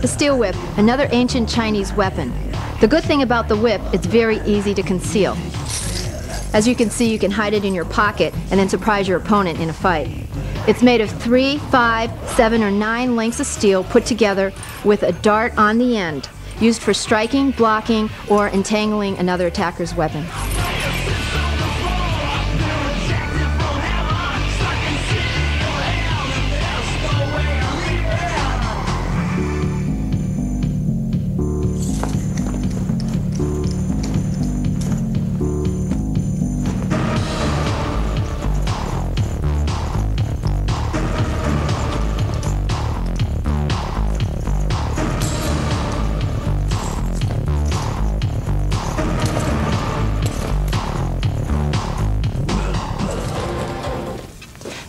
The steel whip, another ancient Chinese weapon. The good thing about the whip, it's very easy to conceal. As you can see, you can hide it in your pocket and then surprise your opponent in a fight. It's made of 3, 5, 7, or 9 lengths of steel put together with a dart on the end, used for striking, blocking, or entangling another attacker's weapon.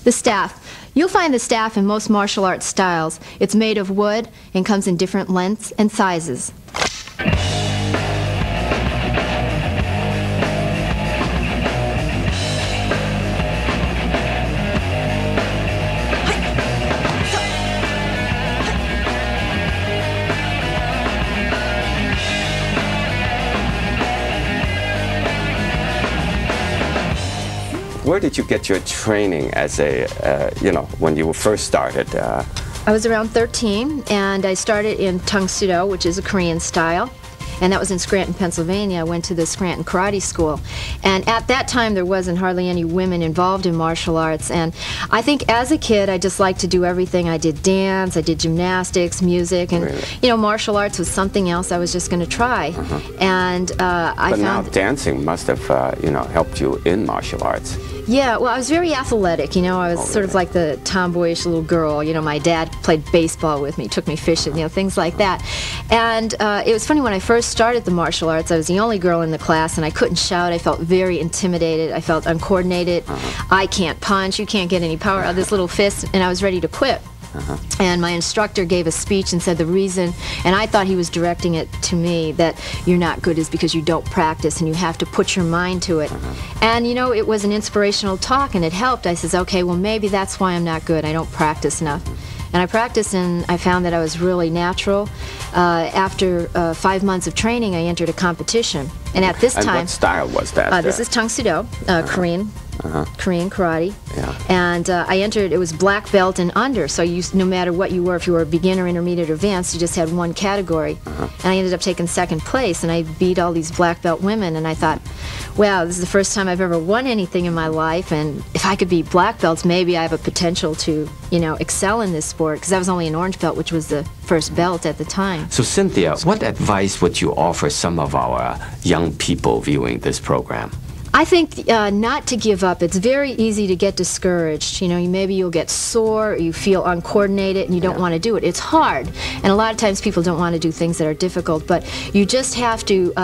The staff. You'll find the staff in most martial arts styles. It's made of wood and comes in different lengths and sizes. Where did you get your training as a, when you first started? I was around 13, and I started in Tung Sudo, which is a Korean style, and that was in Scranton, Pennsylvania. I went to the Scranton Karate School, and at that time there wasn't hardly any women involved in martial arts, and I think as a kid I just liked to do everything. I did dance, I did gymnastics, music, and really? Martial arts was something else I was just going to try. And I But now found dancing must have, helped you in martial arts. Yeah, well, I was very athletic, I was sort of like the tomboyish little girl. My dad played baseball with me, took me fishing, things like that. And it was funny, when I first started the martial arts, I was the only girl in the class, and I couldn't shout. I felt very intimidated. I felt uncoordinated. I can't punch. You can't get any power out of this little fist, and I was ready to quit. And my instructor gave a speech and said the reason, and I thought he was directing it to me, that you're not good is because you don't practice and you have to put your mind to it. And it was an inspirational talk, and it helped. I says, okay, well, maybe that's why I'm not good. I don't practice enough. And I practiced, and I found that I was really natural. After 5 months of training, I entered a competition. And at this time... And what style was that? This is Tung Sudo, Korean. Korean karate. Yeah. And I entered, it was black belt and under, so no matter what you were, if you were a beginner, intermediate, or advanced, you just had one category. And I ended up taking second place, and I beat all these black belt women, and I thought, wow, this is the first time I've ever won anything in my life, and if I could beat black belts, maybe I have a potential to, excel in this sport, because I was only an orange belt, which was the first belt at the time. So Cynthia, what advice would you offer some of our young people viewing this program? I think not to give up. It's very easy to get discouraged. Maybe you'll get sore, or you feel uncoordinated, and you don't want to do it. It's hard, and a lot of times people don't want to do things that are difficult, but you just have to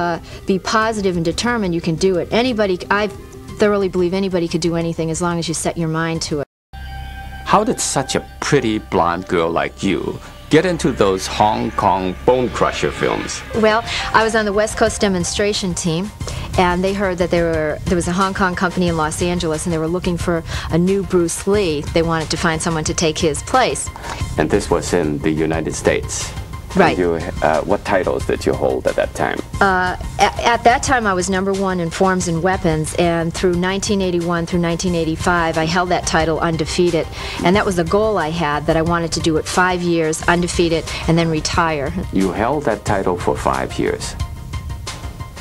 be positive and determined you can do it. I thoroughly believe anybody could do anything as long as you set your mind to it. How did such a pretty blonde girl like you get into those Hong Kong bone crusher films? Well, I was on the West Coast demonstration team, and they heard that there was a Hong Kong company in Los Angeles, and they were looking for a new Bruce Lee. They wanted to find someone to take his place. And this was in the United States? Right. What titles did you hold at that time? At that time, I was #1 in forms and weapons, and through 1981 through 1985, I held that title undefeated. And that was the goal I had, that I wanted to do it 5 years, undefeated, and then retire. You held that title for 5 years,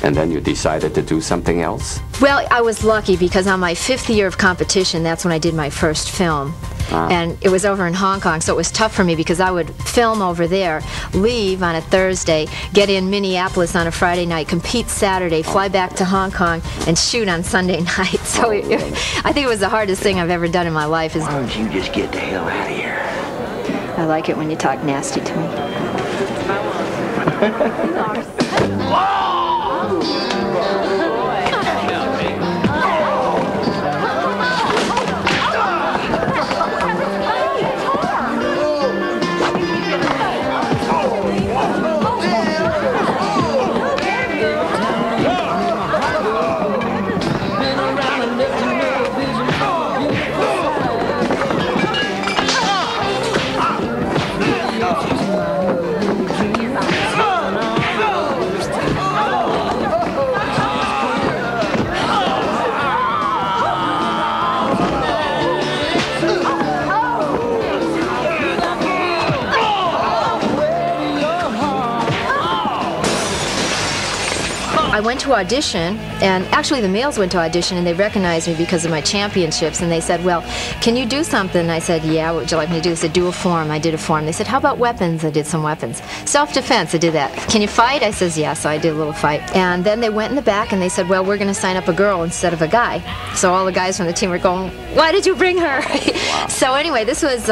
and then you decided to do something else? Well, I was lucky, because on my 5th year of competition, that's when I did my first film. And it was over in Hong Kong, so it was tough for me, because I would film over there, leave on a Thursday, get in Minneapolis on a Friday night, compete Saturday, fly back to Hong Kong, and shoot on Sunday night. So I think it was the hardest thing I've ever done in my life. Why don't you just get the hell out of here? I like it when you talk nasty to me. I went to audition, and actually the males went to audition, and they recognized me because of my championships, and they said, well, can you do something? And I said, yeah, what would you like me to do? They said, do a form. I did a form. They said, how about weapons? I did some weapons. Self-defense, I did that. Can you fight? I says, yeah, so I did a little fight. And then they went in the back, and they said, well, we're going to sign up a girl instead of a guy. So all the guys from the team were going, why did you bring her? So anyway, this was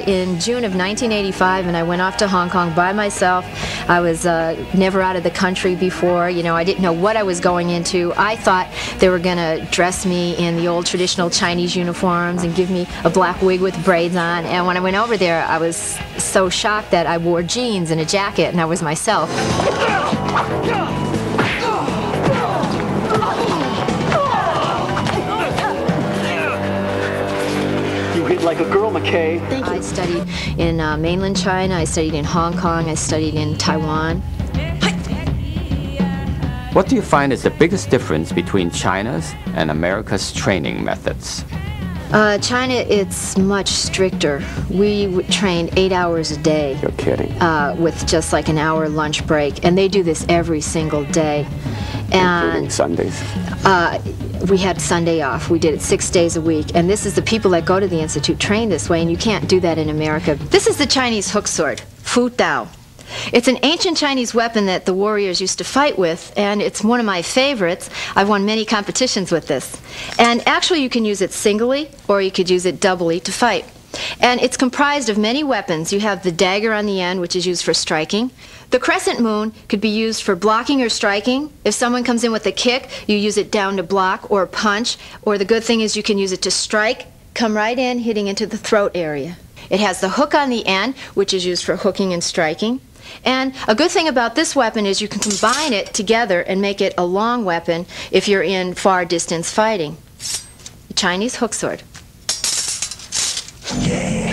in June of 1985, and I went off to Hong Kong by myself. I was never out of the country before. You know, I didn't know what I was going into. I thought they were going to dress me in the old traditional Chinese uniforms and give me a black wig with braids on. And when I went over there, I was so shocked that I wore jeans and a jacket, and I was myself. You hit like a girl, McKay. Thank you. I studied in mainland China. I studied in Hong Kong. I studied in Taiwan. What do you find is the biggest difference between China's and America's training methods? China, it's much stricter. We would train 8 hours a day. You're kidding. With just like an hour lunch break. And they do this every single day. Including Sundays? We had Sunday off. We did it 6 days a week. And this is the people that go to the Institute train this way, and you can't do that in America. This is the Chinese hook sword, Fu Dao. It's an ancient Chinese weapon that the warriors used to fight with, and it's one of my favorites. I've won many competitions with this. And actually you can use it singly, or you could use it doubly to fight. And it's comprised of many weapons. You have the dagger on the end, which is used for striking. The crescent moon could be used for blocking or striking. If someone comes in with a kick, you use it down to block or punch. Or the good thing is you can use it to strike, come right in, hitting into the throat area. It has the hook on the end, which is used for hooking and striking. And a good thing about this weapon is you can combine it together and make it a long weapon if you're in far distance fighting. The Chinese hook sword. Yeah.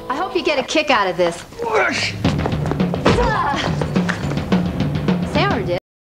I hope you get a kick out of this.